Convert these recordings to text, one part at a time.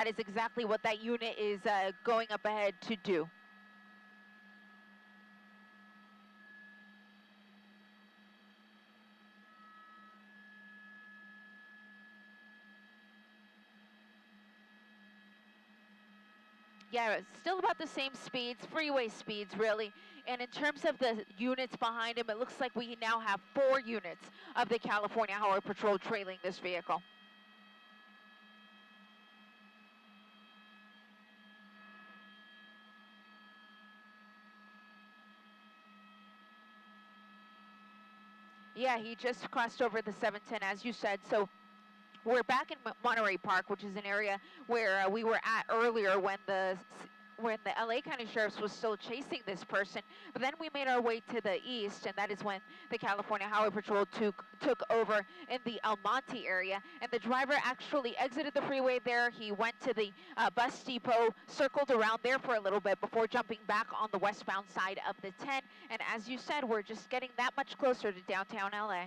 That is exactly what that unit is going up ahead to do. Yeah, it's still about the same speeds, freeway speeds really. And in terms of the units behind him, it looks like we now have 4 units of the California Highway Patrol trailing this vehicle. Yeah, he just crossed over the 710, as you said. So we're back in Monterey Park, which is an area where we were at earlier when the LA County Sheriffs was still chasing this person. But then we made our way to the east, and that is when the California Highway Patrol took over in the El Monte area. And the driver actually exited the freeway there. He went to the bus depot, circled around there for a little bit before jumping back on the westbound side of the 10. And as you said, we're just getting that much closer to downtown LA.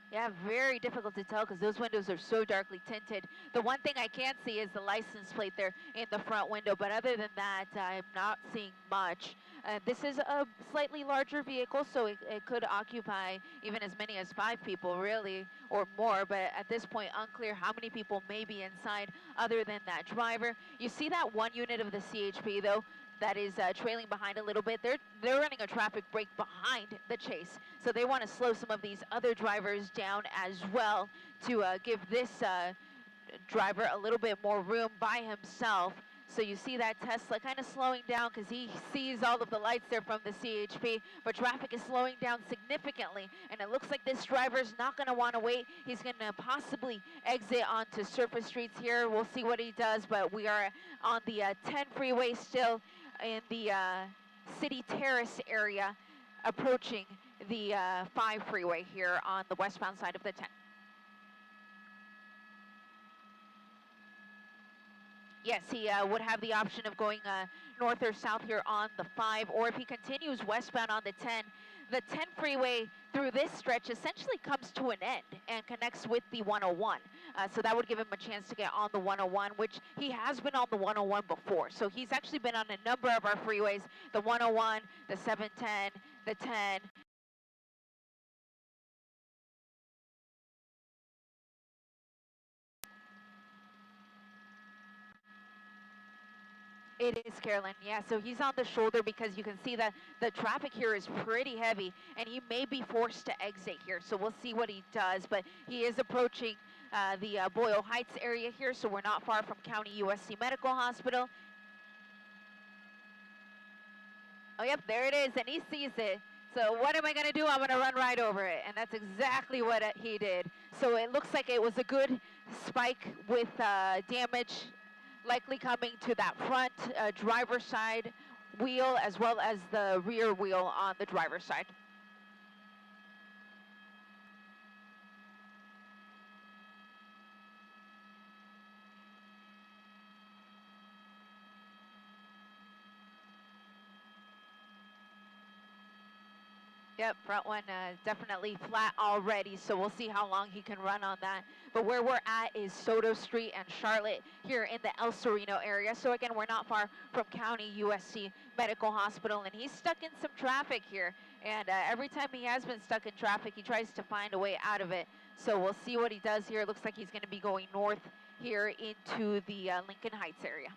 Yeah, very difficult to tell because those windows are so darkly tinted. The one thing I can see is the license plate there in the front window, but other than that, I'm not seeing much. This is a slightly larger vehicle, so it could occupy even as many as 5 people, really, or more, but at this point, unclear how many people may be inside other than that driver. You see that one unit of the CHP, though, that is trailing behind a little bit. They're running a traffic break behind the chase, so they want to slow some of these other drivers down as well to give this driver a little bit more room by himself. So you see that Tesla kind of slowing down because he sees all of the lights there from the CHP, but traffic is slowing down significantly, and it looks like this driver's not going to want to wait. He's going to possibly exit onto surface streets here. We'll see what he does, but we are on the 10 freeway still in the City Terrace area, approaching the 5 freeway here on the westbound side of the 10. Yes, he would have the option of going north or south here on the 5, or if he continues westbound on the 10 freeway through this stretch essentially comes to an end and connects with the 101. So that would give him a chance to get on the 101, which he has been on the 101 before. So he's actually been on a number of our freeways, the 101, the 710, the 10. It is, Carolyn. Yeah, so he's on the shoulder because you can see that the traffic here is pretty heavy, and he may be forced to exit here. So we'll see what he does, but he is approaching the Boyle Heights area here, so we're not far from County USC Medical Hospital. Oh, yep, there it is, and he sees it. So what am I going to do? I'm going to run right over it, and that's exactly what he did. So it looks like it was a good spike with damage likely coming to that front driver's side wheel as well as the rear wheel on the driver's side. Yep, front one definitely flat already, so we'll see how long he can run on that. But where we're at is Soto Street and Charlotte here in the El Sereno area. So again, we're not far from County USC Medical Hospital, and he's stuck in some traffic here. And every time he has been stuck in traffic, he tries to find a way out of it. So we'll see what he does here. It looks like he's going to be going north here into the Lincoln Heights area.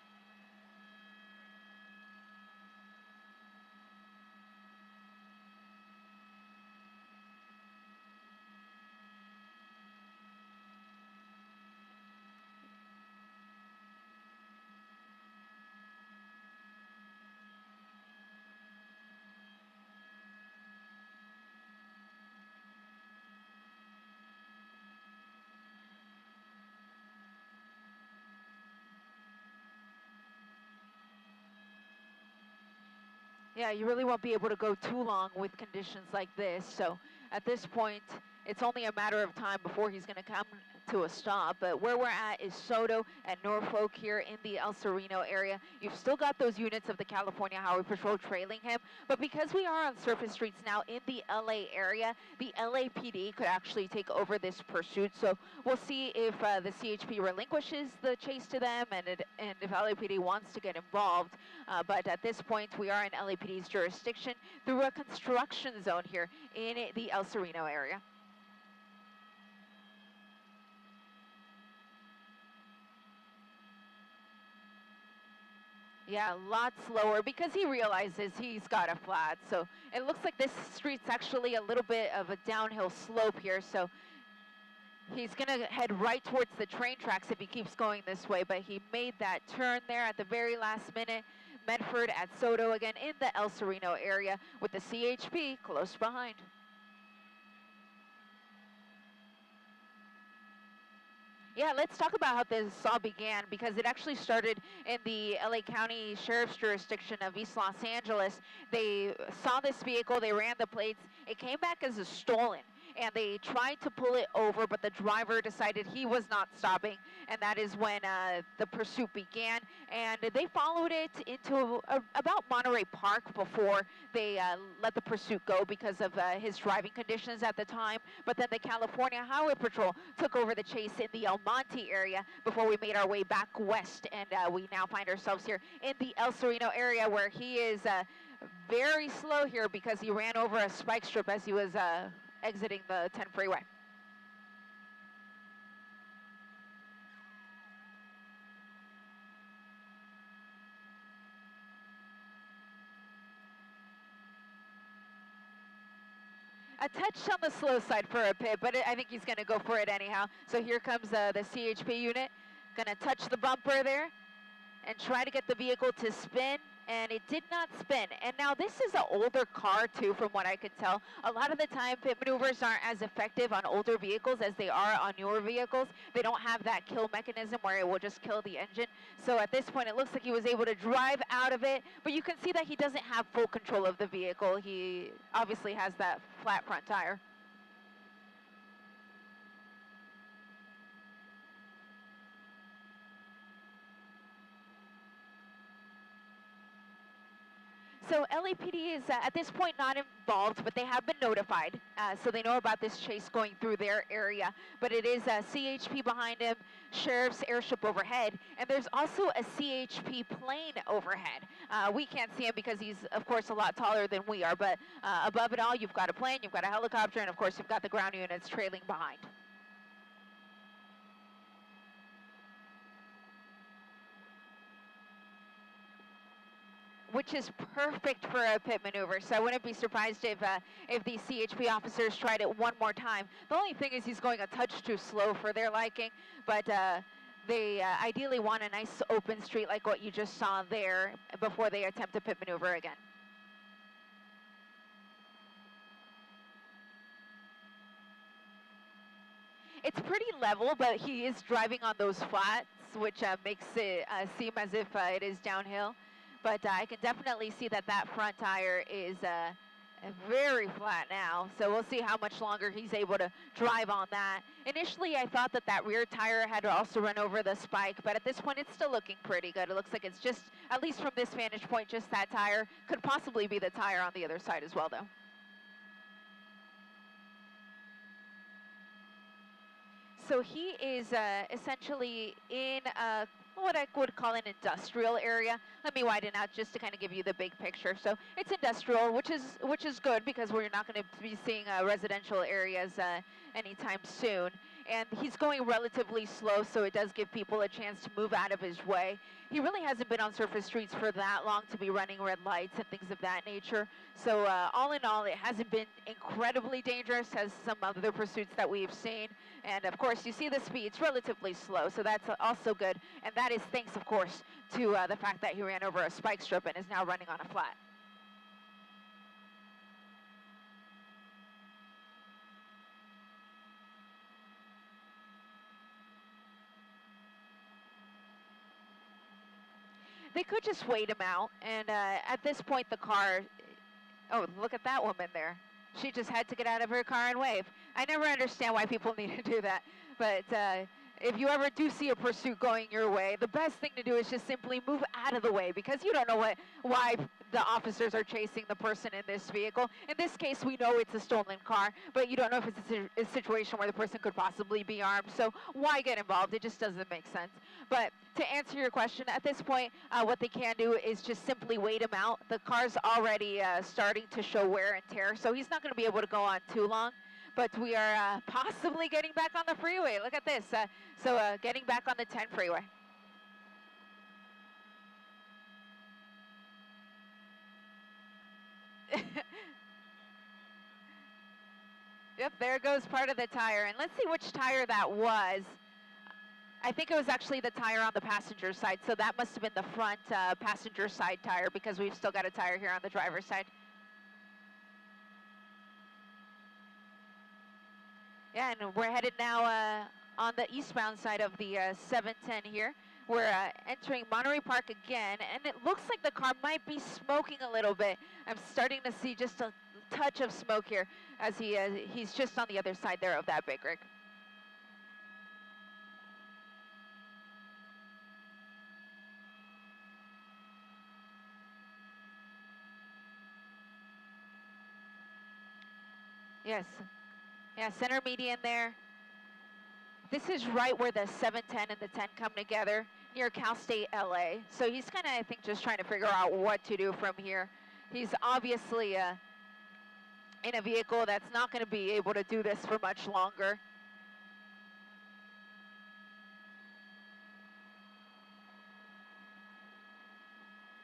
Yeah, you really won't be able to go too long with conditions like this. So at this point, it's only a matter of time before he's going to come to a stop. But where we're at is Soto and Norfolk here in the El Sereno area. You've still got those units of the California Highway Patrol trailing him, but because we are on surface streets now in the LA area, the LAPD could actually take over this pursuit. So we'll see if the CHP relinquishes the chase to them, and if LAPD wants to get involved. But at this point, we are in LAPD's jurisdiction through a construction zone here in the El Sereno area. Yeah, a lot slower because he realizes he's got a flat. So it looks like this street's actually a little bit of a downhill slope here. So he's going to head right towards the train tracks if he keeps going this way. But he made that turn there at the very last minute. Medford at Soto again in the El Sereno area with the CHP close behind. Yeah, let's talk about how this all began, because it actually started in the LA County Sheriff's jurisdiction of East Los Angeles. They saw this vehicle, they ran the plates, it came back as a stolen, and they tried to pull it over, but the driver decided he was not stopping, and that is when the pursuit began. And they followed it into about Monterey Park before they let the pursuit go because of his driving conditions at the time. But then the California Highway Patrol took over the chase in the El Monte area before we made our way back west, and we now find ourselves here in the El Sereno area, where he is very slow here because he ran over a spike strip as he was exiting the 10 freeway. A touch on the slow side for a pit, but I think he's going to go for it anyhow. So here comes the CHP unit, going to touch the bumper there and try to get the vehicle to spin, and it did not spin. And now this is an older car too, from what I could tell. A lot of the time pit maneuvers aren't as effective on older vehicles as they are on newer vehicles. They don't have that kill mechanism where it will just kill the engine. So at this point it looks like he was able to drive out of it, but you can see that he doesn't have full control of the vehicle. He obviously has that flat front tire. So LAPD is at this point not involved, but they have been notified. So they know about this chase going through their area. But it is CHP behind him, Sheriff's airship overhead, and there's also a CHP plane overhead. We can't see him because he's, of course, a lot taller than we are. But above it all, you've got a plane, you've got a helicopter, and, of course, you've got the ground units trailing behind. Which is perfect for a pit maneuver. So I wouldn't be surprised if the CHP officers tried it one more time. The only thing is he's going a touch too slow for their liking, but they ideally want a nice open street like what you just saw there before they attempt a pit maneuver again. It's pretty level, but he is driving on those flats, which makes it seem as if it is downhill. But I can definitely see that that front tire is very flat now. So we'll see how much longer he's able to drive on that. Initially, I thought that that rear tire had to also run over the spike, but at this point, it's still looking pretty good. It looks like it's just, at least from this vantage point, just that tire. Could possibly be the tire on the other side as well, though. So he is essentially in what I would call an industrial area. Let me widen out just to kind of give you the big picture. So it's industrial, which is good because we're not going to be seeing residential areas anytime soon. And he's going relatively slow, so it does give people a chance to move out of his way. He really hasn't been on surface streets for that long to be running red lights and things of that nature. So all in all, it hasn't been incredibly dangerous as some other pursuits that we've seen. And of course, you see the speed, it's relatively slow, so that's also good. And that is thanks, of course, to the fact that he ran over a spike strip and is now running on a flat. They could just wait him out, and at this point the car, oh, look at that woman there. She just had to get out of her car and wave. I never understand why people need to do that. But if you ever do see a pursuit going your way, the best thing to do is just simply move out of the way, because you don't know why the officers are chasing the person in this vehicle. In this case, we know it's a stolen car, but you don't know if it's a situation where the person could possibly be armed. So why get involved? It just doesn't make sense. But to answer your question, at this point, what they can do is just simply wait him out. The car's already starting to show wear and tear, so he's not going to be able to go on too long. But we are possibly getting back on the freeway. Look at this. Getting back on the 10 freeway. Yep, there goes part of the tire. And let's see which tire that was. I think it was actually the tire on the passenger side, so that must have been the front passenger side tire, because we've still got a tire here on the driver's side. Yeah, and we're headed now on the eastbound side of the 710 here. We're entering Monterey Park again, and it looks like the car might be smoking a little bit. I'm starting to see just a touch of smoke here, as he's just on the other side there of that big rig. Yes. Yeah, center median there. This is right where the 710 and the 10 come together, near Cal State LA. So he's kind of, I think, just trying to figure out what to do from here. He's obviously in a vehicle that's not going to be able to do this for much longer.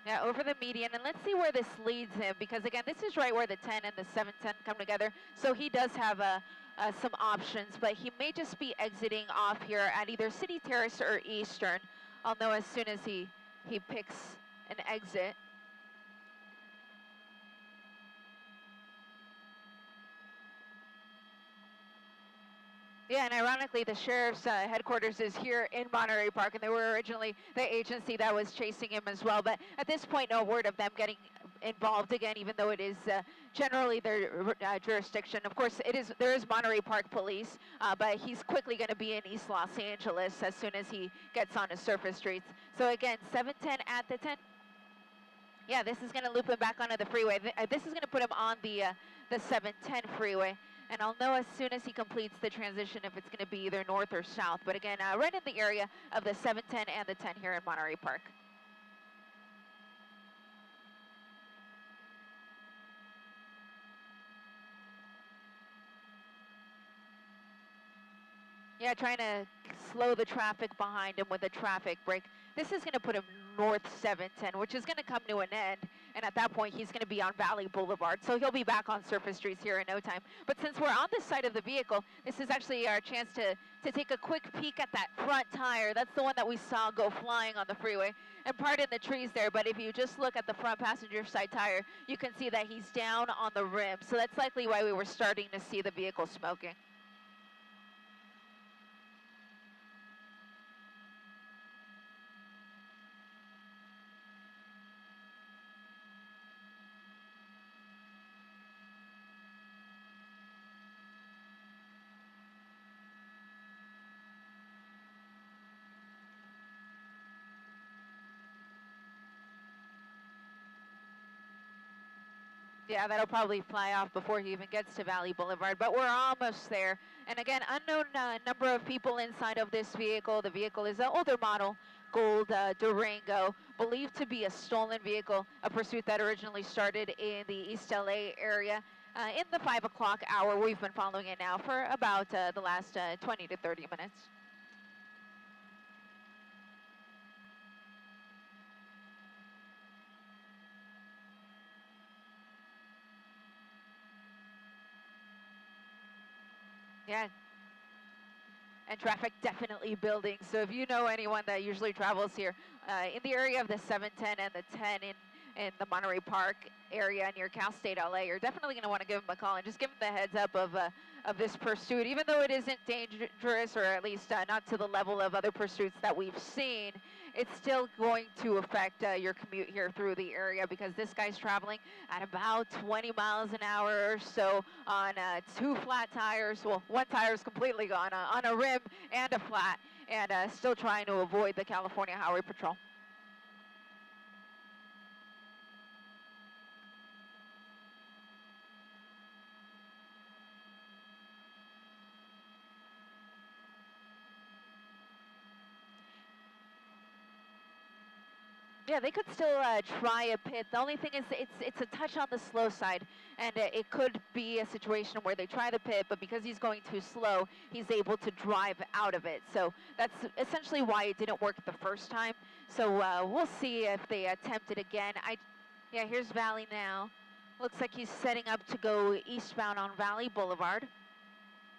Yeah, over the median, and let's see where this leads him, because again, this is right where the 10 and the 710 come together, so he does have some options, but he may just be exiting off here at either City Terrace or Eastern. I'll know as soon as he picks an exit. Yeah, and ironically, the sheriff's headquarters is here in Monterey Park, and they were originally the agency that was chasing him as well. But at this point, no word of them getting involved again, even though it is generally their jurisdiction. Of course, there is Monterey Park Police, but he's quickly going to be in East Los Angeles as soon as he gets on his surface streets. So again, 710 at the 10. Yeah, this is going to loop him back onto the freeway. This is going to put him on the 710 freeway. And I'll know as soon as he completes the transition if it's going to be either north or south. But again, right in the area of the 710 and the 10 here in Monterey Park. Yeah, trying to slow the traffic behind him with a traffic brake. This is going to put him north 710, which is going to come to an end. And at that point, he's going to be on Valley Boulevard. So he'll be back on surface streets here in no time. But since we're on this side of the vehicle, this is actually our chance to take a quick peek at that front tire. That's the one that we saw go flying on the freeway and part in the trees there. But if you just look at the front passenger side tire, you can see that he's down on the rim. So that's likely why we were starting to see the vehicle smoking. Yeah, that'll probably fly off before he even gets to Valley Boulevard, but we're almost there. And again, unknown number of people inside of this vehicle. The vehicle is an older model, gold Durango, believed to be a stolen vehicle, a pursuit that originally started in the East LA area. In the 5 o'clock hour, we've been following it now for about the last 20 to 30 minutes. Yeah. And traffic definitely building. So if you know anyone that usually travels here in the area of the 710 and the 10 in the Monterey Park area near Cal State LA, you're definitely going to want to give them a call and just give them the heads up of this pursuit, even though it isn't dangerous, or at least not to the level of other pursuits that we've seen. it's still going to affect your commute here through the area, because this guy's traveling at about 20 miles an hour or so on 2 flat tires. Well, one tire is completely gone, on a rim and a flat, and still trying to avoid the California Highway Patrol. Yeah, they could still try a pit. The only thing is it's a touch on the slow side, and it could be a situation where they try the pit, but because he's going too slow, he's able to drive out of it. So that's essentially why it didn't work the first time. So we'll see if they attempt it again. Yeah, here's Valley now. Looks like he's setting up to go eastbound on Valley Boulevard.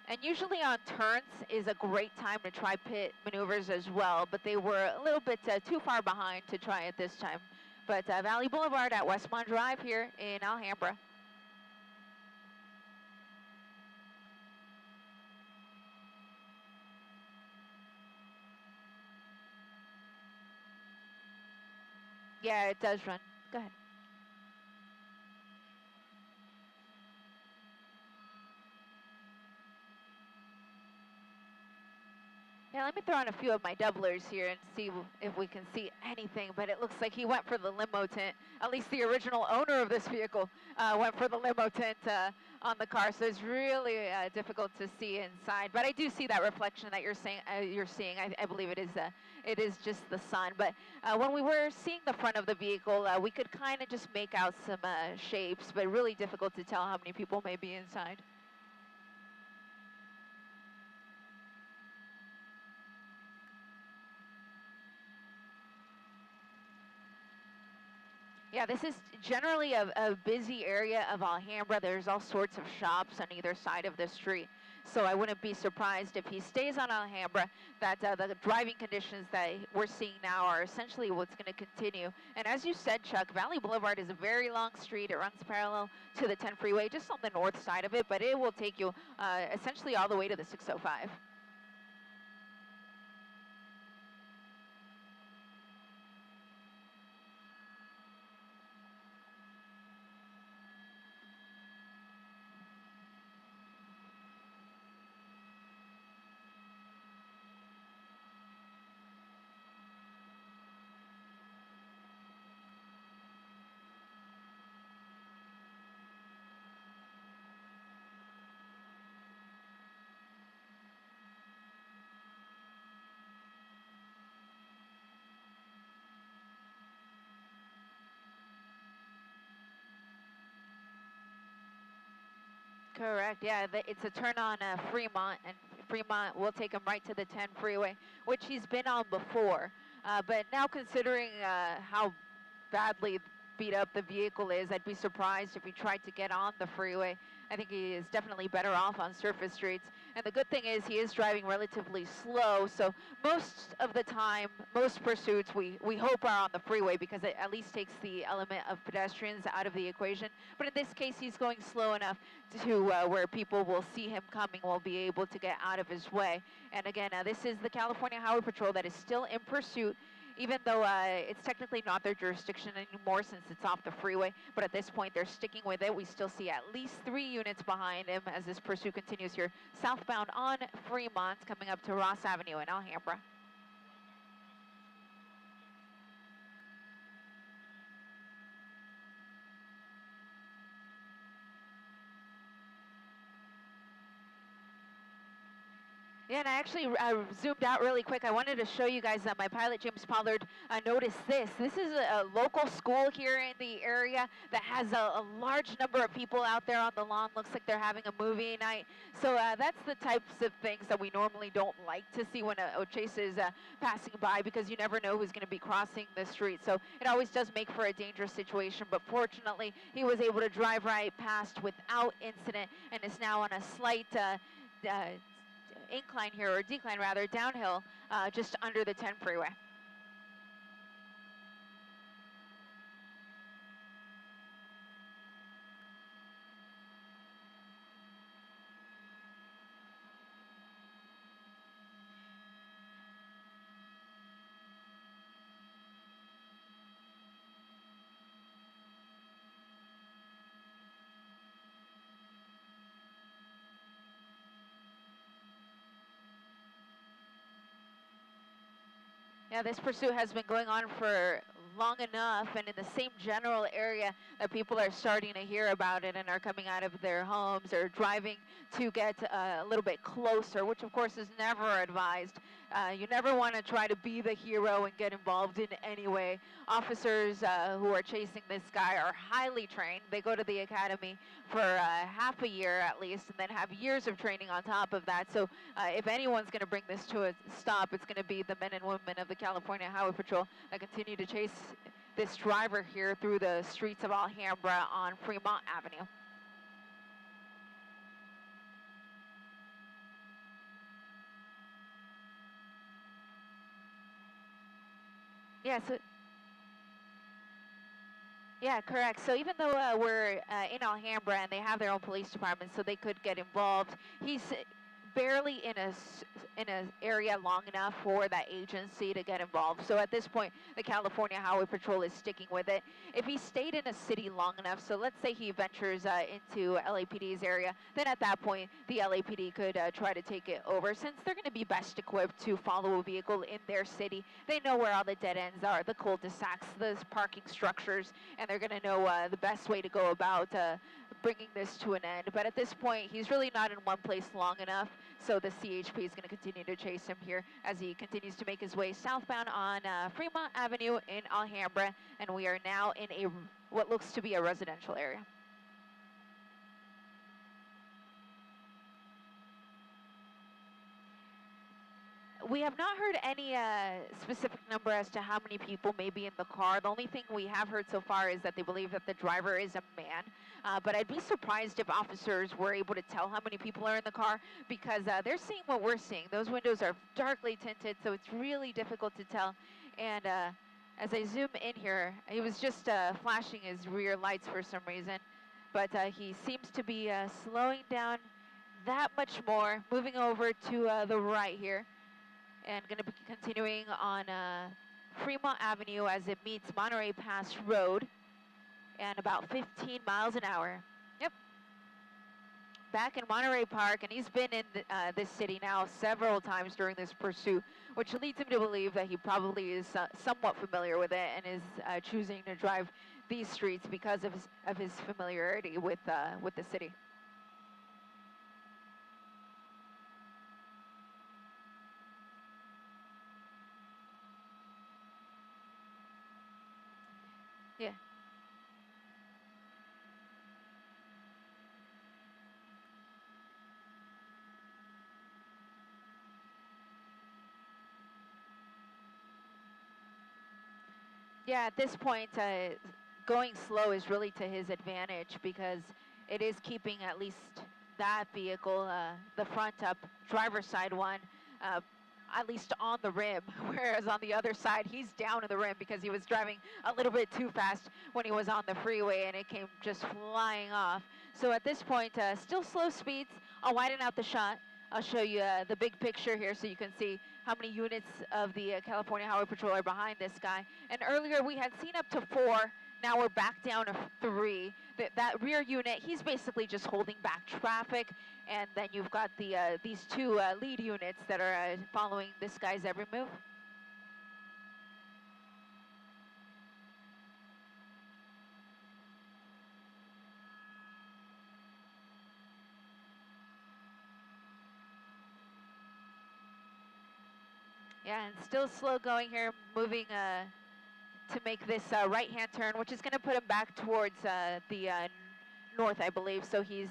And usually on turns is a great time to try pit maneuvers as well, but they were a little bit too far behind to try it this time. But Valley Boulevard at Westmont Drive here in Alhambra. Yeah, it does run. Go ahead. Yeah, let me throw on a few of my doublers here and see if we can see anything, but it looks like he went for the limo tint. At least the original owner of this vehicle went for the limo tint on the car, so it's really difficult to see inside. But I do see that reflection that you're seeing. I believe it is just the sun. But when we were seeing the front of the vehicle, we could kind of just make out some shapes, but really difficult to tell how many people may be inside. Yeah, this is generally a busy area of Alhambra. There's all sorts of shops on either side of the street. So I wouldn't be surprised if he stays on Alhambra, that the driving conditions that we're seeing now are essentially what's going to continue. And as you said, Chuck, Valley Boulevard is a very long street. It runs parallel to the 10 freeway, just on the north side of it, but it will take you essentially all the way to the 605. Correct. Yeah, it's a turn on Fremont, and Fremont will take him right to the 10 freeway, which he's been on before. But now, considering how badly beat up the vehicle is, I'd be surprised if he tried to get on the freeway. I think he is definitely better off on surface streets. And the good thing is he is driving relatively slow, so most of the time, most pursuits we hope are on the freeway, because it at least takes the element of pedestrians out of the equation. But in this case, he's going slow enough to where people will see him coming, will be able to get out of his way. And again, this is the California Highway Patrol that is still in pursuit, even though it's technically not their jurisdiction anymore since it's off the freeway. But at this point, they're sticking with it. We still see at least 3 units behind him as this pursuit continues here southbound on Fremont, coming up to Ross Avenue in Alhambra. Yeah, and I actually zoomed out really quick. I wanted to show you guys that my pilot, James Pollard, noticed this. This is a local school here in the area that has a large number of people out there on the lawn. Looks like they're having a movie night. So that's the types of things that we normally don't like to see when a chase is passing by, because you never know who's going to be crossing the street. So it always does make for a dangerous situation. But fortunately, he was able to drive right past without incident, and is now on a slight incline here, or decline rather, downhill, just under the 10 freeway. Yeah, this pursuit has been going on for long enough and in the same general area that people are starting to hear about it and are coming out of their homes or driving to get a little bit closer, which of course is never advised. You never want to try to be the hero and get involved in any way. Officers who are chasing this guy are highly trained. They go to the academy for half a year at least and then have years of training on top of that. So if anyone's going to bring this to a stop, it's going to be the men and women of the California Highway Patrol that continue to chase this driver here through the streets of Alhambra on Fremont Avenue. Yeah, so yeah, correct. So even though we're in Alhambra and they have their own police department, so they could get involved, he's barely in an area long enough for that agency to get involved. So at this point, the California Highway Patrol is sticking with it. If he stayed in a city long enough, so let's say he ventures into LAPD's area, then at that point, the LAPD could try to take it over. Since they're going to be best equipped to follow a vehicle in their city, they know where all the dead ends are, the cul-de-sacs, the parking structures, and they're going to know the best way to go about bringing this to an end. But at this point, he's really not in one place long enough, so the CHP is going to continue to chase him here as he continues to make his way southbound on Fremont Avenue in Alhambra, and we are now in what looks to be a residential area. We have not heard any specific number as to how many people may be in the car. The only thing we have heard so far is that they believe that the driver is a man. But I'd be surprised if officers were able to tell how many people are in the car because they're seeing what we're seeing. Those windows are darkly tinted, so it's really difficult to tell. And as I zoom in here, he was just flashing his rear lights for some reason. But he seems to be slowing down that much more, moving over to the right here. And going to be continuing on Fremont Avenue as it meets Monterey Pass Road, and about 15 miles an hour. Yep. Back in Monterey Park, and he's been in this city now several times during this pursuit, which leads him to believe that he probably is somewhat familiar with it and is choosing to drive these streets because of his familiarity with the city. Yeah. Yeah, at this point, going slow is really to his advantage because it is keeping at least that vehicle, the front up driver's side one, at least on the rim, whereas on the other side, he's down in the rim because he was driving a little bit too fast when he was on the freeway and it came just flying off. So at this point, still slow speeds. I'll widen out the shot. I'll show you the big picture here so you can see how many units of the California Highway Patrol are behind this guy. And earlier we had seen up to 4. Now we're back down to 3. That rear unit, he's basically just holding back traffic. And then you've got these 2 lead units that are following this guy's every move. Yeah, and still slow going here, moving to make this right-hand turn, which is going to put him back towards the north, I believe. So he's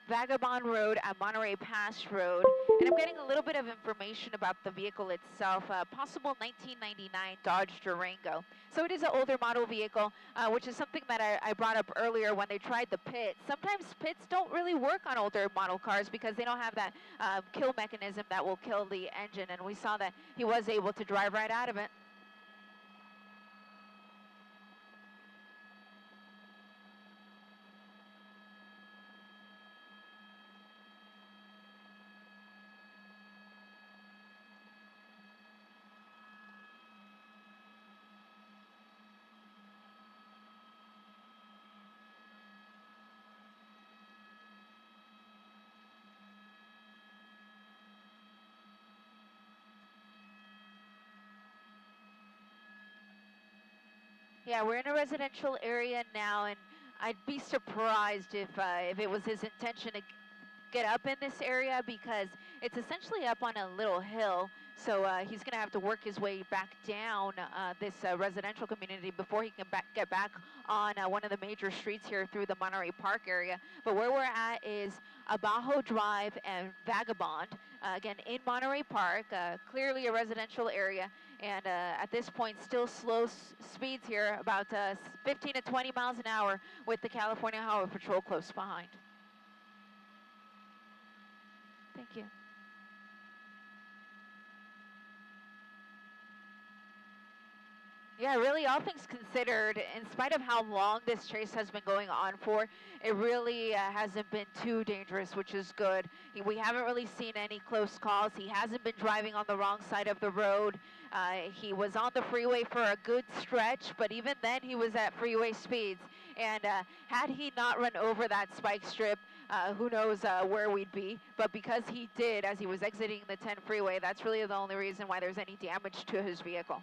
Vagabond Road at Monterey Pass Road. And I'm getting a little bit of information about the vehicle itself, possible 1999 Dodge Durango. So it is an older model vehicle, which is something that I brought up earlier when they tried the pit. Sometimes pits don't really work on older model cars because they don't have that kill mechanism that will kill the engine. And we saw that he was able to drive right out of it. Yeah, we're in a residential area now, and I'd be surprised if it was his intention to get up in this area because it's essentially up on a little hill. So he's going to have to work his way back down this residential community before he can get back on one of the major streets here through the Monterey Park area. But where we're at is Abajo Drive and Vagabond, again in Monterey Park, clearly a residential area. And at this point, still slow speeds here, about 15 to 20 miles an hour with the California Highway Patrol close behind. Thank you. Yeah, really, all things considered, in spite of how long this chase has been going on for, it really hasn't been too dangerous, which is good. We haven't really seen any close calls. He hasn't been driving on the wrong side of the road. He was on the freeway for a good stretch, but even then he was at freeway speeds. And had he not run over that spike strip, who knows where we'd be. But because he did, as he was exiting the 10 freeway, that's really the only reason why there's any damage to his vehicle.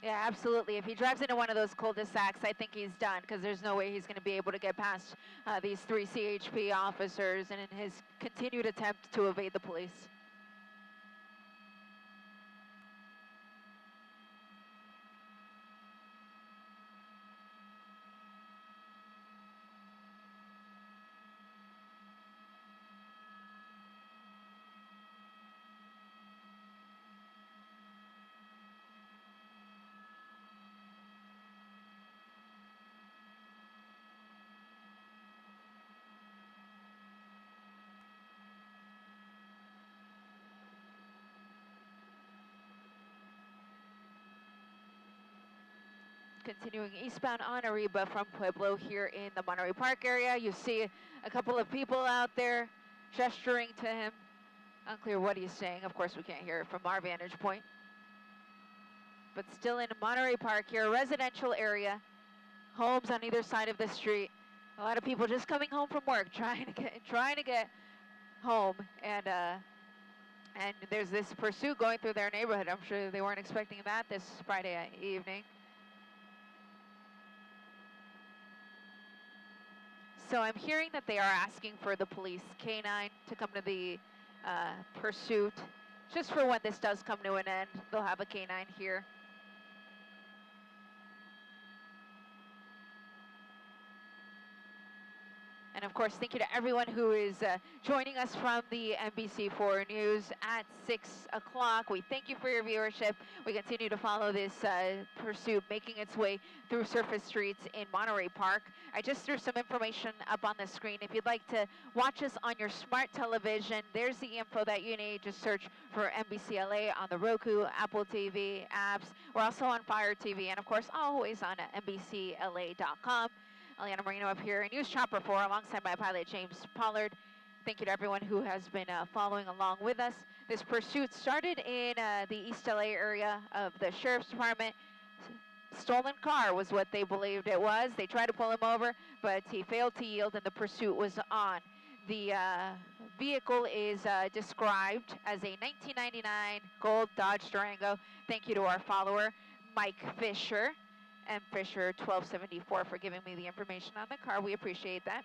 Yeah, absolutely. If he drives into one of those cul-de-sacs, I think he's done because there's no way he's going to be able to get past these 3 CHP officers and in his continued attempt to evade the police. Continuing eastbound on Arriba from Pueblo here in the Monterey Park area. You see a couple of people out there gesturing to him. Unclear what he's saying. Of course, we can't hear it from our vantage point. But still in Monterey Park here, a residential area. Homes on either side of the street. A lot of people just coming home from work, trying to get home, and there's this pursuit going through their neighborhood. I'm sure they weren't expecting that this Friday evening. So I'm hearing that they are asking for the police canine to come to the pursuit. Just for when this does come to an end, they'll have a canine here. And of course, thank you to everyone who is joining us from the NBC4 News at 6 o'clock. We thank you for your viewership. We continue to follow this pursuit, making its way through surface streets in Monterey Park. I just threw some information up on the screen. If you'd like to watch us on your smart television, there's the info that you need. Just search for NBCLA on the Roku, Apple TV apps. We're also on Fire TV, and of course, always on NBCLA.com. Eliana Marino up here in News Chopper 4 alongside my pilot James Pollard. Thank you to everyone who has been following along with us. This pursuit started in the East LA area of the Sheriff's Department. Stolen car was what they believed it was. They tried to pull him over, but he failed to yield and the pursuit was on. The vehicle is described as a 1999 gold Dodge Durango. Thank you to our follower, Mike Fisher. And Fisher 1274 for giving me the information on the car. We appreciate that.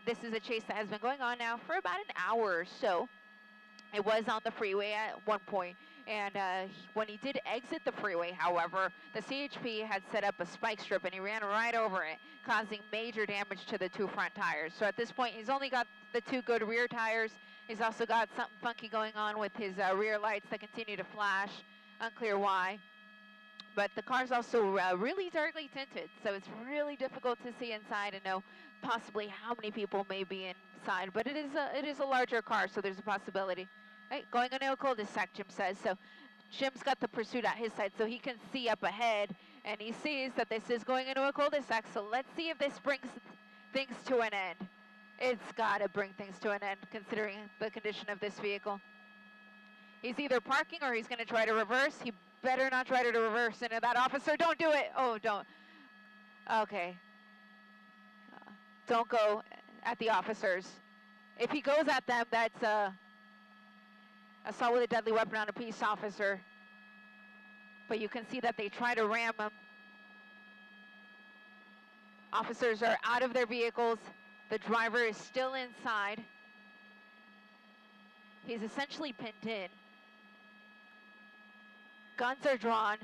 This is a chase that has been going on now for about an hour or so. It was on the freeway at one point, and when he did exit the freeway, however, the CHP had set up a spike strip and he ran right over it, causing major damage to the 2 front tires. So at this point, he's only got the 2 good rear tires. He's also got something funky going on with his rear lights that continue to flash. Unclear why. But the car's also really darkly tinted, so it's really difficult to see inside and know possibly how many people may be inside. But it is a larger car, so there's a possibility. Right, going into a cul-de-sac, Jim says. So Jim's got the pursuit at his side, so he can see up ahead, and he sees that this is going into a cul-de-sac. So let's see if this brings things to an end. It's got to bring things to an end, considering the condition of this vehicle. He's either parking or he's going to try to reverse. He better not try to reverse into that officer. Don't do it. Oh, don't. Okay. Don't go at the officers. If he goes at them, that's assault with a deadly weapon on a peace officer. But you can see that they try to ram him. Officers are out of their vehicles. The driver is still inside. He's essentially pinned in. Guns are drawn.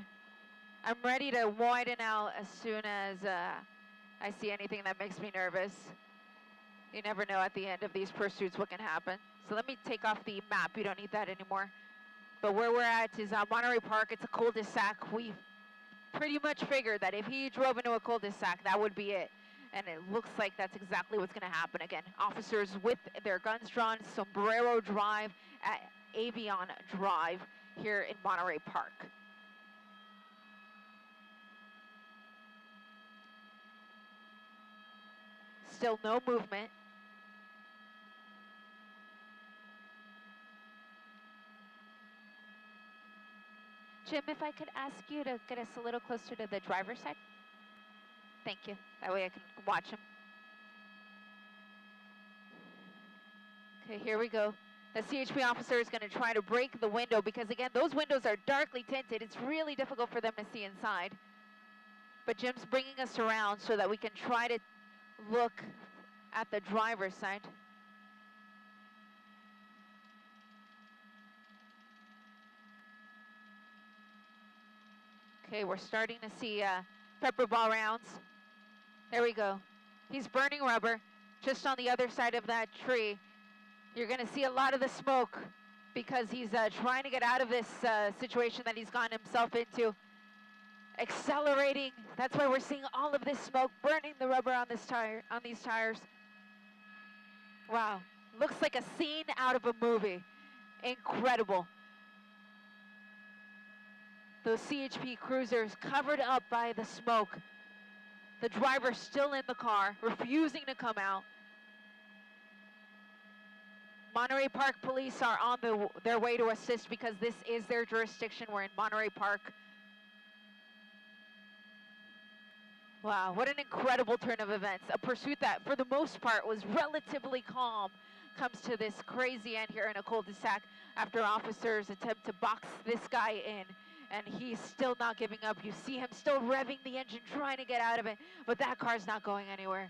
I'm ready to widen out as soon as I see anything that makes me nervous. You never know at the end of these pursuits what can happen. So let me take off the map. You don't need that anymore. But where we're at is Monterey Park. It's a cul-de-sac. We pretty much figured that if he drove into a cul-de-sac, that would be it. And it looks like that's exactly what's going to happen. Again, officers with their guns drawn, Sombrero Drive at Avion Drive here in Monterey Park. Still no movement. Jim, if I could ask you to get us a little closer to the driver's side. Thank you. That way I can watch him. Okay, here we go. The CHP officer is going to try to break the window because, again, those windows are darkly tinted. It's really difficult for them to see inside. But Jim's bringing us around so that we can try to look at the driver's side. Okay, we're starting to see pepper ball rounds. There we go. He's burning rubber just on the other side of that tree. You're going to see a lot of the smoke because he's trying to get out of this situation that he's gotten himself into. Accelerating. That's why we're seeing all of this smoke, burning the rubber on this tire, on these tires. Wow. Looks like a scene out of a movie. Incredible. Those CHP cruisers covered up by the smoke. The driver still in the car, refusing to come out. Monterey Park police are on their way to assist because this is their jurisdiction. We're in Monterey Park. Wow, what an incredible turn of events. A pursuit that, for the most part, was relatively calm comes to this crazy end here in a cul-de-sac after officers attempt to box this guy in. And he's still not giving up. You see him still revving the engine, trying to get out of it, but that car's not going anywhere.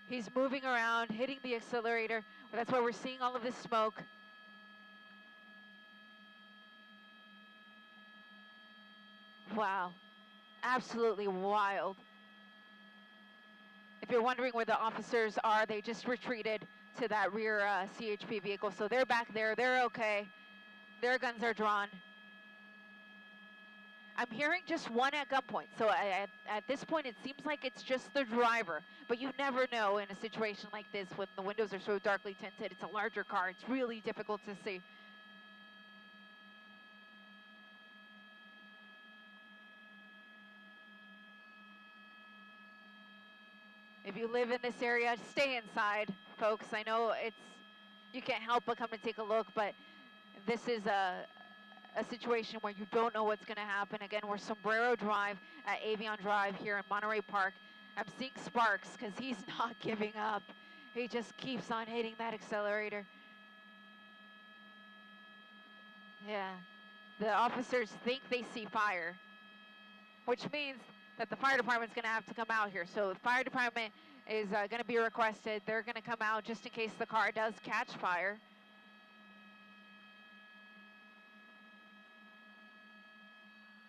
He's moving around, hitting the accelerator. That's why we're seeing all of this smoke. Wow, absolutely wild. If you're wondering where the officers are, they just retreated to that rear CHP vehicle. So they're back there, they're okay. Their guns are drawn. I'm hearing just one at gunpoint. So at this point, it seems like it's just the driver. But you never know in a situation like this when the windows are so darkly tinted. It's a larger car. It's really difficult to see. If you live in this area, stay inside, folks. I know you can't help but come and take a look, but this is a situation where you don't know what's going to happen. Again, we're Sombrero Drive at Avion Drive here in Monterey Park. I'm seeing Sparks because he's not giving up. He just keeps on hitting that accelerator. Yeah, the officers think they see fire, which means that the fire department's going to have to come out here. So the fire department is going to be requested. They're going to come out just in case the car does catch fire.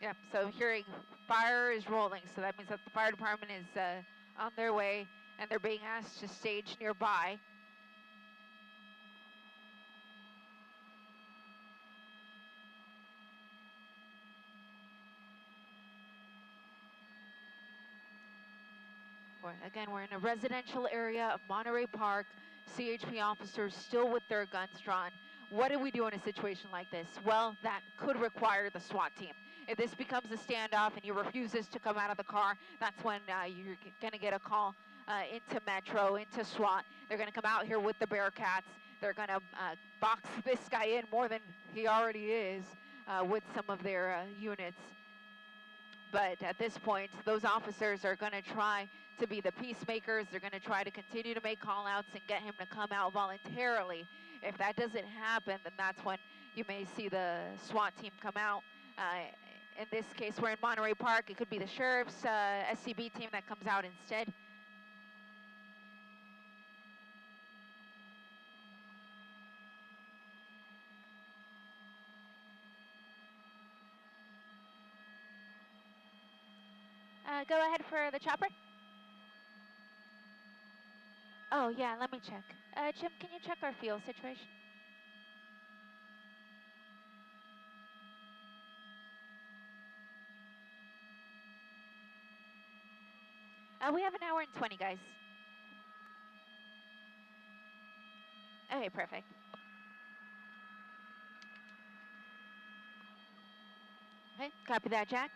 Yeah, so hearing fire is rolling, so that means that the fire department is on their way, and they're being asked to stage nearby. Again, we're in a residential area of Monterey Park. CHP officers still with their guns drawn. What do we do in a situation like this? Well, that could require the SWAT team. If this becomes a standoff and he refuses to come out of the car, that's when you're going to get a call into Metro, into SWAT. They're going to come out here with the Bearcats. They're going to box this guy in more than he already is with some of their units. But at this point, those officers are going to try to be the peacemakers. They're going to try to continue to make call-outs and get him to come out voluntarily. If that doesn't happen, then that's when you may see the SWAT team come out. In this case, we're in Monterey Park. It could be the sheriff's SCB team that comes out instead. Go ahead for the chopper. Oh, yeah, let me check. Jim, can you check our fuel situation? We have an hour and 20, guys. Okay, perfect. Okay, copy that, Jack.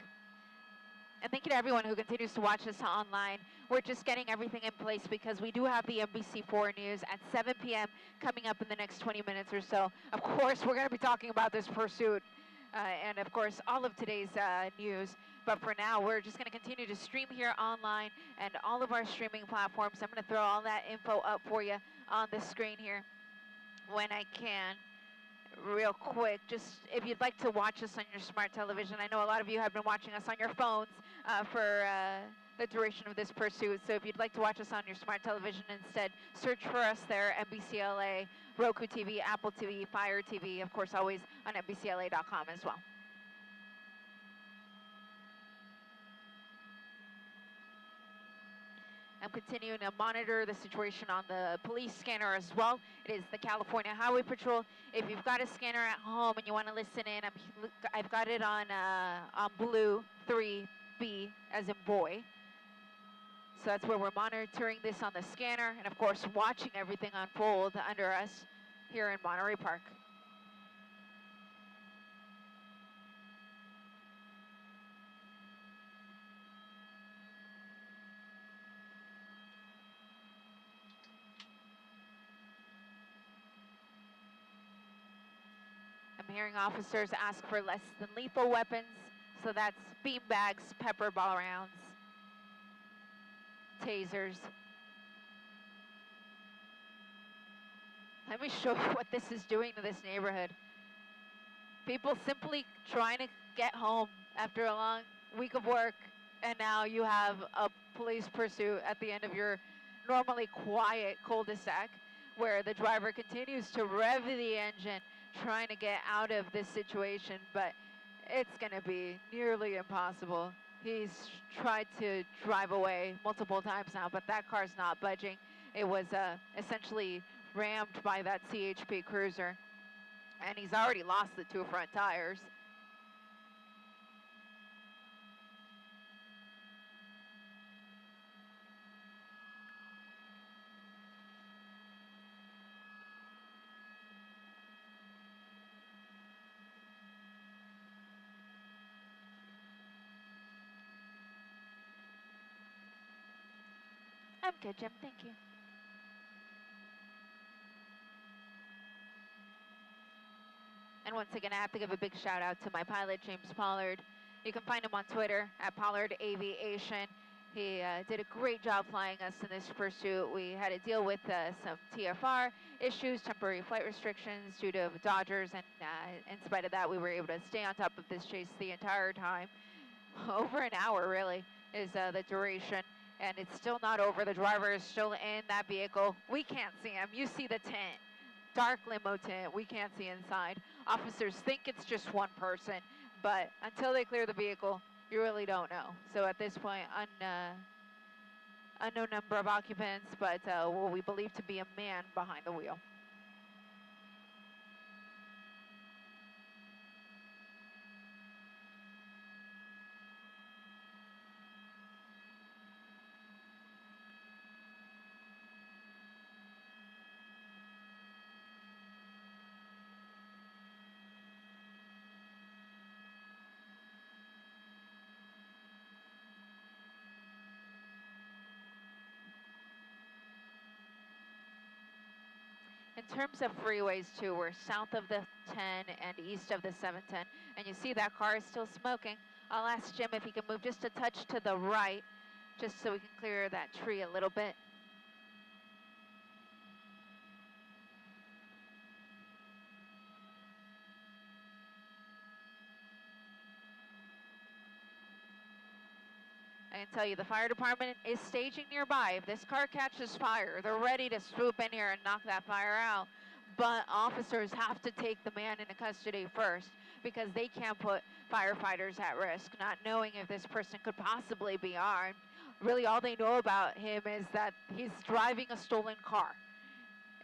And thank you to everyone who continues to watch us online. We're just getting everything in place because we do have the NBC4 News at 7 p.m. coming up in the next 20 minutes or so. Of course, we're going to be talking about this pursuit and, of course, all of today's news. But for now, we're just going to continue to stream here online and all of our streaming platforms. I'm going to throw all that info up for you on the screen here when I can. Real quick, just if you'd like to watch us on your smart television, I know a lot of you have been watching us on your phones for the duration of this pursuit. So if you'd like to watch us on your smart television instead, search for us there, NBCLA, Roku TV, Apple TV, Fire TV, of course, always on NBCLA.com as well. I'm continuing to monitor the situation on the police scanner as well. It is the California Highway Patrol. If you've got a scanner at home and you want to listen in, I've got it on blue 3B as in boy. So that's where we're monitoring this on the scanner and, of course, watching everything unfold under us here in Monterey Park. I'm hearing officers ask for less than lethal weapons, so that's beanbags, pepper ball rounds, tasers. Let me show you what this is doing to this neighborhood. People simply trying to get home after a long week of work, and now you have a police pursuit at the end of your normally quiet cul-de-sac where the driver continues to rev the engine trying to get out of this situation, but it's going to be nearly impossible. He's tried to drive away multiple times now, but that car's not budging. It was essentially rammed by that CHP cruiser, and he's already lost the two front tires. I'm good, Jim. Thank you. And once again, I have to give a big shout out to my pilot, James Pollard. You can find him on Twitter at Pollard Aviation. He did a great job flying us in this pursuit. We had to deal with some TFR issues, temporary flight restrictions due to Dodgers, and in spite of that, we were able to stay on top of this chase the entire time. Over an hour, really, is the duration. And it's still not over. The driver is still in that vehicle. We can't see him. You see the tent, dark limo tent. We can't see inside. Officers think it's just one person, but until they clear the vehicle, you really don't know. So at this point, unknown number of occupants, but what we believe to be a man behind the wheel. terms of freeways too, we're south of the 10 and east of the 710, and you see that car is still smoking. I'll ask Jim if he can move just a touch to the right, just so we can clear that tree a little bit. I can tell you the fire department is staging nearby. If this car catches fire, they're ready to swoop in here and knock that fire out. But officers have to take the man into custody first because they can't put firefighters at risk, not knowing if this person could possibly be armed. Really, all they know about him is that he's driving a stolen car.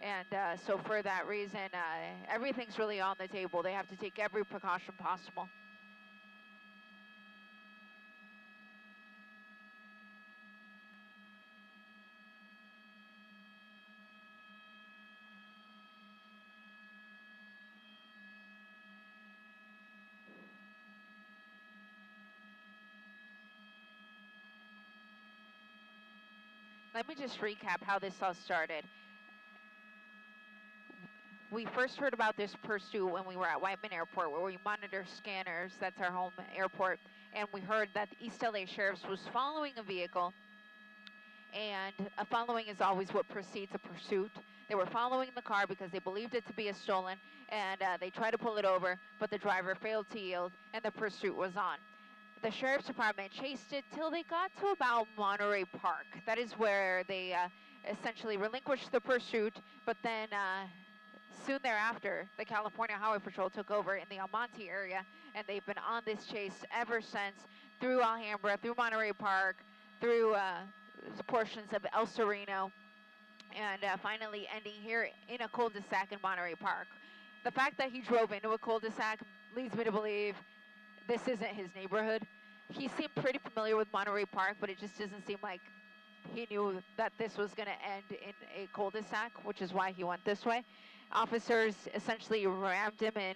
And so for that reason, everything's really on the table. They have to take every precaution possible. Let me just recap how this all started. We first heard about this pursuit when we were at Whiteman Airport, where we monitor scanners. That's our home airport. And we heard that the East LA Sheriff's was following a vehicle. And a following is always what precedes a pursuit. They were following the car because they believed it to be a stolen, and they tried to pull it over, but the driver failed to yield, and the pursuit was on. The Sheriff's Department chased it till they got to about Monterey Park. That is where they essentially relinquished the pursuit, but then soon thereafter, the California Highway Patrol took over in the Almonte area, and they've been on this chase ever since, through Alhambra, through Monterey Park, through portions of El Sereno, and finally ending here in a cul-de-sac in Monterey Park. The fact that he drove into a cul-de-sac leads me to believe this isn't his neighborhood. He seemed pretty familiar with Monterey Park, but it just doesn't seem like he knew that this was going to end in a cul-de-sac, which is why he went this way. Officers essentially rammed him in,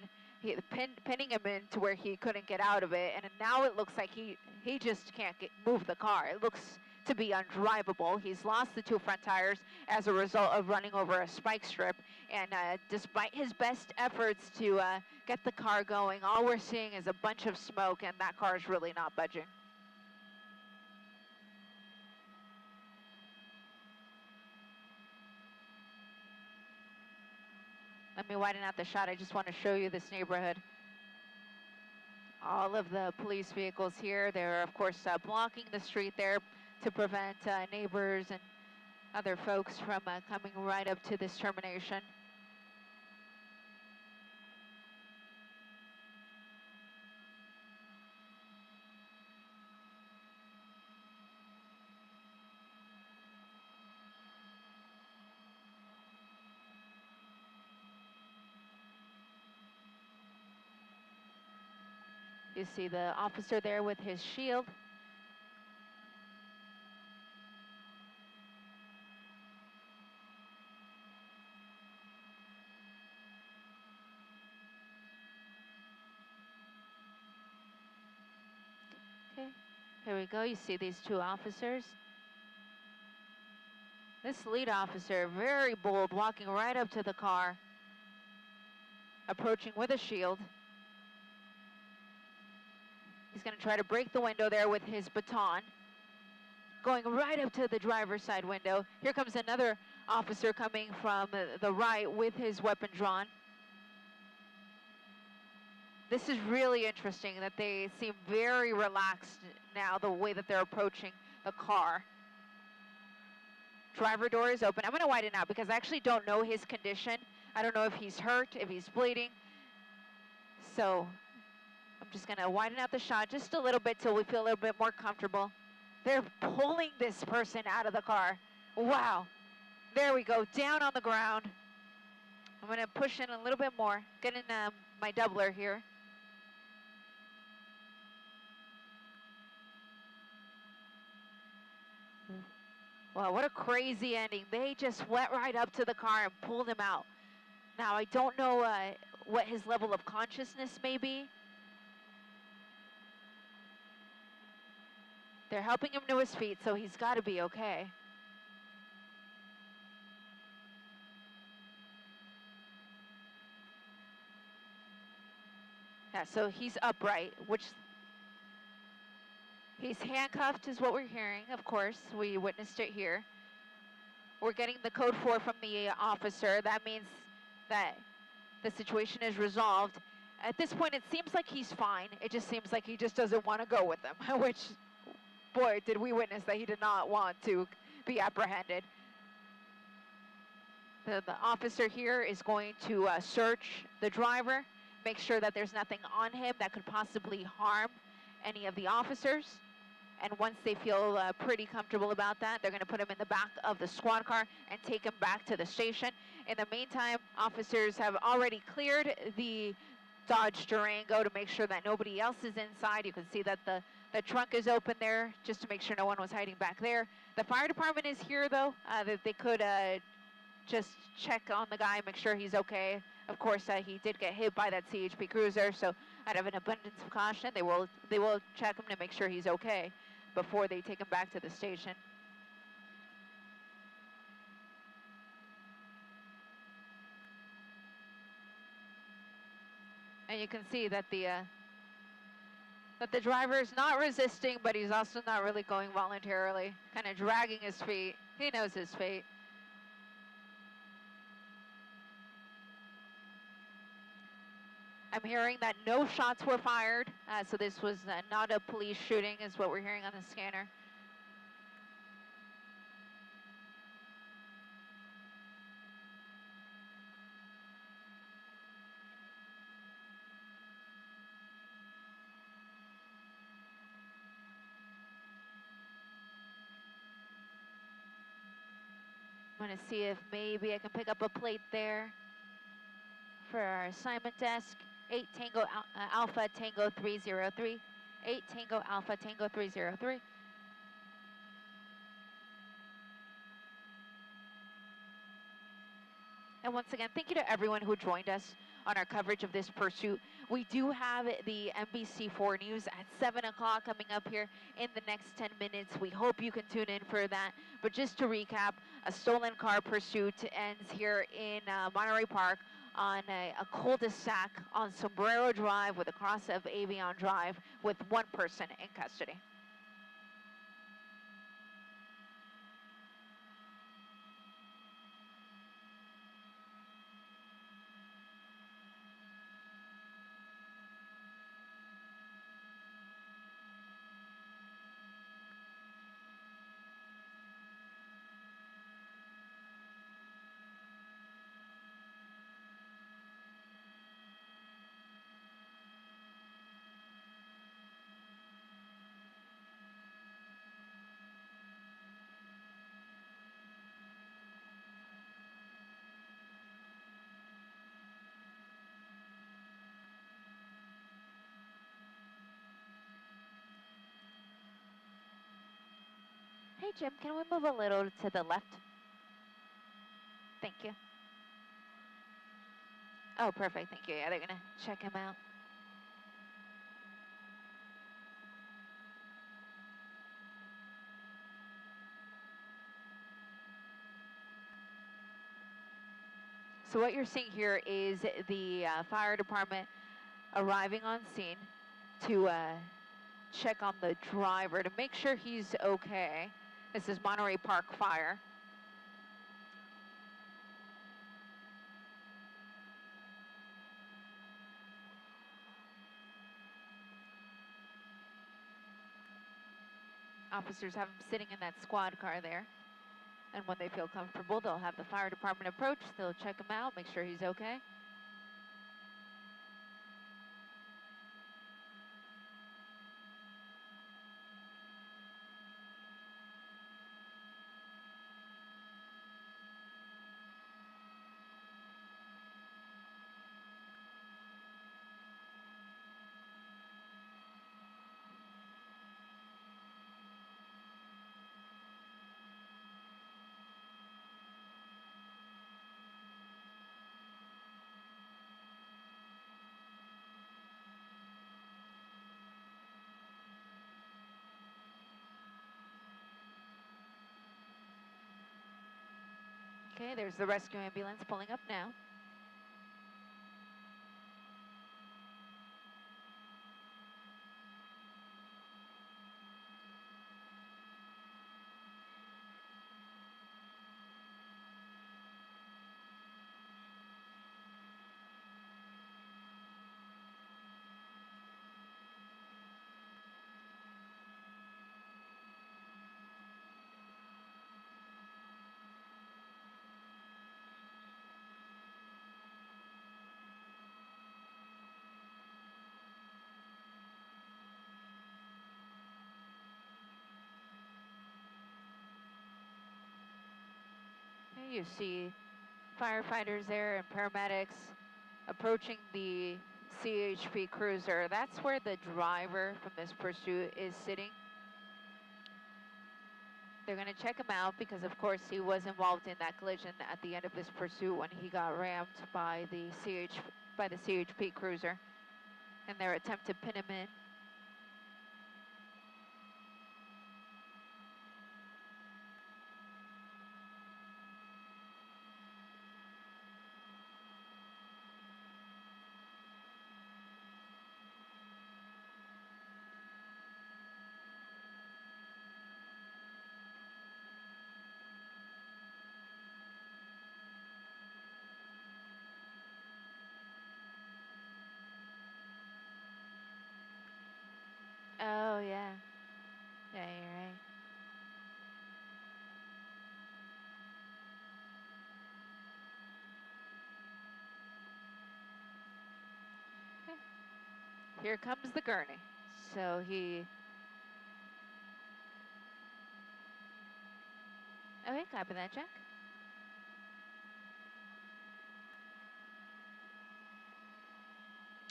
pinning him in to where he couldn't get out of it, and now it looks like he just can't move the car. It looks to be undrivable. He's lost the two front tires as a result of running over a spike strip, and despite his best efforts to get the car going, all we're seeing is a bunch of smoke, and that car is really not budging. Let me widen out the shot. I just want to show you this neighborhood. All of the police vehicles here, they're of course blocking the street there to prevent neighbors and other folks from coming right up to this termination. You see the officer there with his shield. Okay, here we go. You see these two officers. This lead officer, very bold, walking right up to the car, approaching with a shield. He's going to try to break the window there with his baton, going right up to the driver's side window. Here comes another officer coming from the right with his weapon drawn. This is really interesting that they seem very relaxed now, the way that they're approaching the car. Driver door is open. I'm going to widen out because I actually don't know his condition. I don't know if he's hurt, if he's bleeding. So I'm just going to widen out the shot just a little bit till we feel a little bit more comfortable. They're pulling this person out of the car. Wow. There we go, down on the ground. I'm going to push in a little bit more, get in my doubler here. Wow, what a crazy ending. They just went right up to the car and pulled him out. Now, I don't know what his level of consciousness may be. They're helping him to his feet, so he's got to be okay. Yeah, so he's upright, which he's handcuffed is what we're hearing, of course. We witnessed it here. We're getting the code 4 from the officer. That means that the situation is resolved. At this point, it seems like he's fine. It just seems like he just doesn't want to go with them, which, boy, did we witness that he did not want to be apprehended. The officer here is going to search the driver, make sure that there's nothing on him that could possibly harm any of the officers. And once they feel pretty comfortable about that, they're going to put him in the back of the squad car and take him back to the station. In the meantime, officers have already cleared the Dodge Durango to make sure that nobody else is inside. You can see that the trunk is open there just to make sure no one was hiding back there. The fire department is here, though, that they could just check on the guy, make sure he's okay. Of course, he did get hit by that CHP cruiser, so out of an abundance of caution, they will check him to make sure he's okay before they take him back to the station. And you can see that the driver is not resisting, but he's also not really going voluntarily, kind of dragging his feet. He knows his fate. I'm hearing that no shots were fired, so this was not a police shooting is what we're hearing on the scanner. I'm going to see if maybe I can pick up a plate there for our assignment desk. 8 Tango Alpha Tango 303. 8 Tango Alpha Tango 303. And once again, thank you to everyone who joined us on our coverage of this pursuit. We do have the NBC4 News at 7 o'clock coming up here in the next 10 minutes. We hope you can tune in for that. But just to recap, a stolen car pursuit ends here in Monterey Park on a cul-de-sac on Sombrero Drive with a cross of Avion Drive with one person in custody. Hey, Jim, can we move a little to the left? Thank you. Oh, perfect. Thank you. Yeah, they're going to check him out. So what you're seeing here is the fire department arriving on scene to check on the driver to make sure he's okay. This is Monterey Park Fire. Officers have him sitting in that squad car there. And when they feel comfortable, they'll have the fire department approach. They'll check him out, make sure he's okay. Okay, there's the rescue ambulance pulling up now. You see firefighters there and paramedics approaching the CHP cruiser. That's where the driver from this pursuit is sitting. They're going to check him out because, of course, he was involved in that collision at the end of this pursuit when he got rammed by the CHP cruiser in their attempt to pin him in. Oh, yeah. Yeah, you're right. Okay. Here comes the gurney. So he... Okay, copy that, Jack.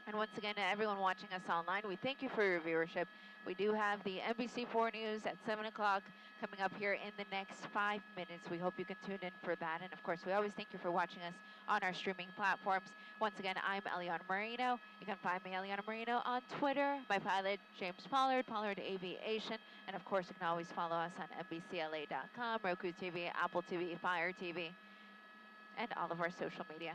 And once again, to everyone watching us online, we thank you for your viewership. We do have the NBC4 News at 7 o'clock coming up here in the next 5 minutes. We hope you can tune in for that. And of course, we always thank you for watching us on our streaming platforms. Once again, I'm Eliana Marino. You can find me, Eliana Marino, on Twitter. My pilot, James Pollard, Pollard Aviation. And of course, you can always follow us on NBCLA.com, Roku TV, Apple TV, Fire TV, and all of our social media.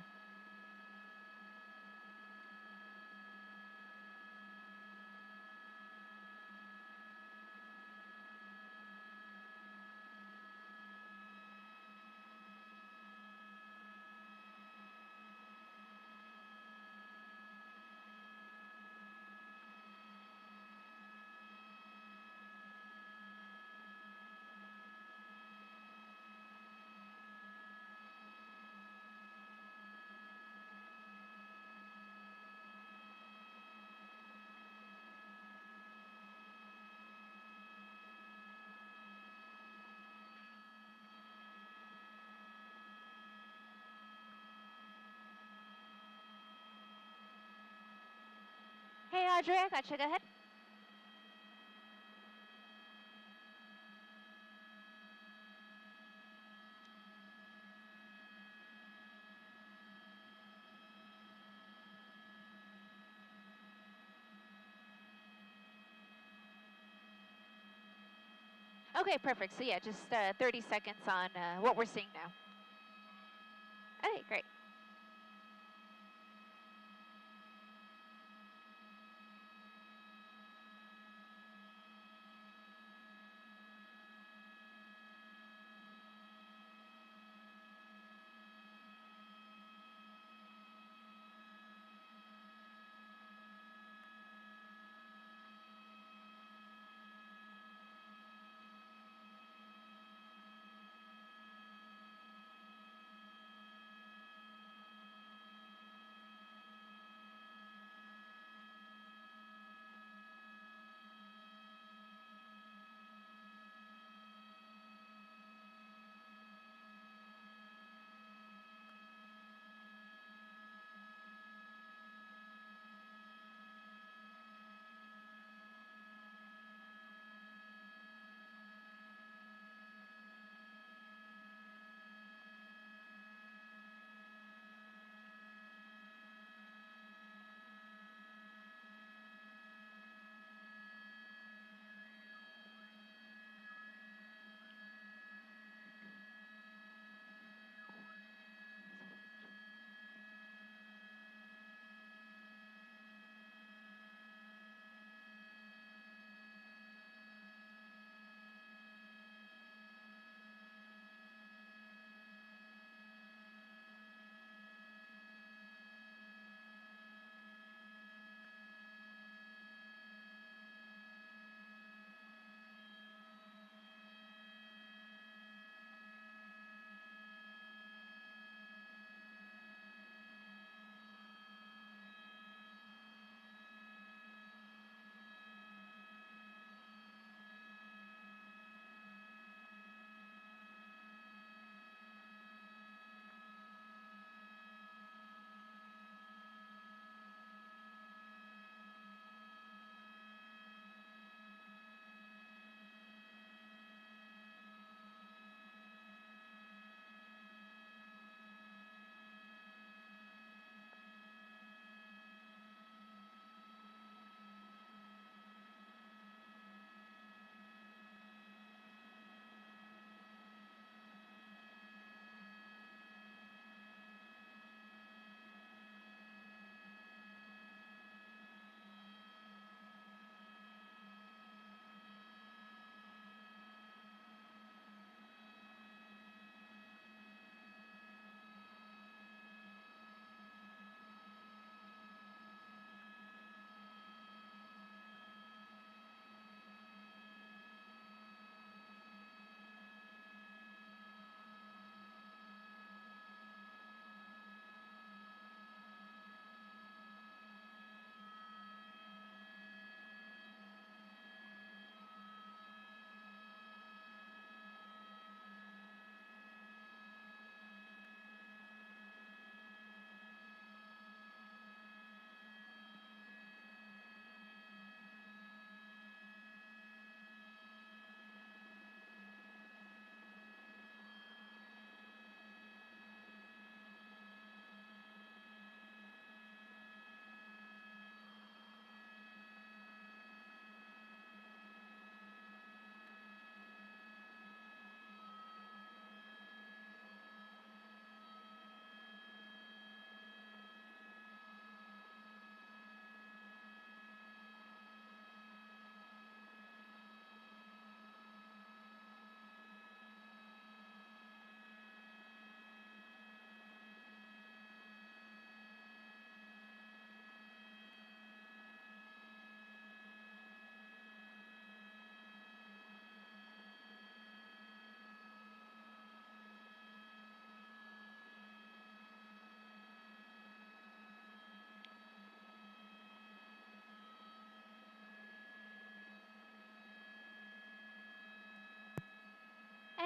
Hey, Audrey, I got you. Go ahead. Okay, perfect. So yeah, just 30 seconds on what we're seeing now. Okay, great.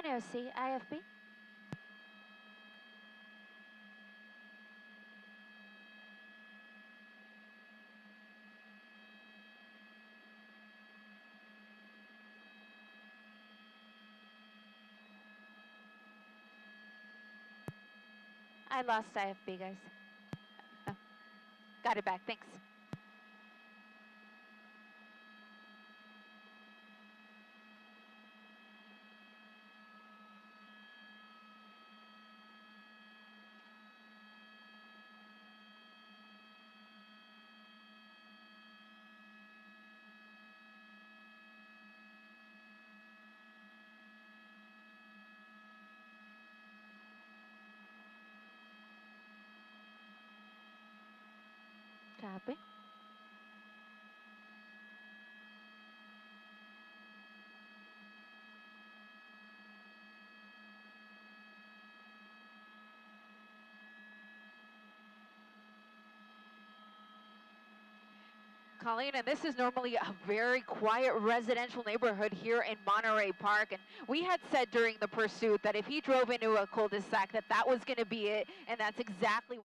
NOC, IFB. I lost IFB, guys. Oh, got it back, thanks. Copy. Colleen, and this is normally a very quiet residential neighborhood here in Monterey Park, and we had said during the pursuit that if he drove into a cul-de-sac that was going to be it, and that's exactly